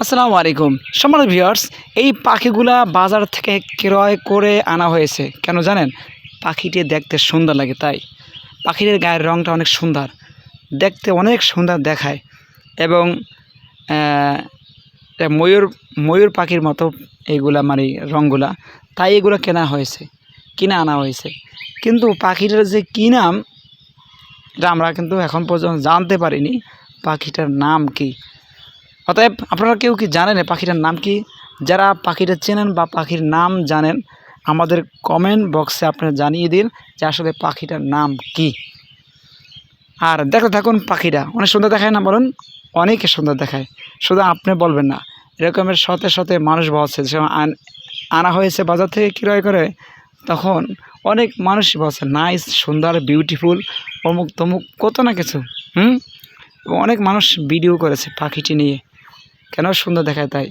আসসালামু আলাইকুম সম্মানিত ভিউয়ার্স। এই পাখিগুলা বাজার থেকে ক্রয় করে আনা হয়েছে কেন জানেন? পাখিটি দেখতে সুন্দর লাগে তাই। পাখিটির গায়ের রঙটা অনেক সুন্দর, দেখতে অনেক সুন্দর দেখায় এবং এটা ময়ূর ময়ূর পাখির মতো এইগুলা মানে রঙগুলা, তাই এগুলো কিনে আনা হয়েছে। কিন্তু পাখিটার যে কী নাম এটা আমরা কিন্তু এখন পর্যন্ত জানতে পারিনি। পাখিটার নাম কী? অতএব আপনারা কেউ কি জানেন এই পাখিটার নাম কি? যারা পাখিটা চেনেন বা পাখির নাম জানেন, আমাদের কমেন্ট বক্সে আপনারা জানিয়ে দিন যে আসলে পাখিটার নাম কি। আর দেখতে থাকুন, পাখিটা অনেক সুন্দর দেখায় না বলুন? অনেক সুন্দর দেখায়, শুধু আপনি বলবেন না, এরকমের শতে শতে মানুষ বলছে যে আনা হয়েছে বাজার থেকে ক্রয় করে, তখন অনেক মানুষই বলছে নাইস, সুন্দর, বিউটিফুল, অমুক তমুক কত না কিছু। এবং অনেক মানুষ ভিডিও করেছে পাখিটি নিয়ে, কেন সুন্দর দেখায় তাই।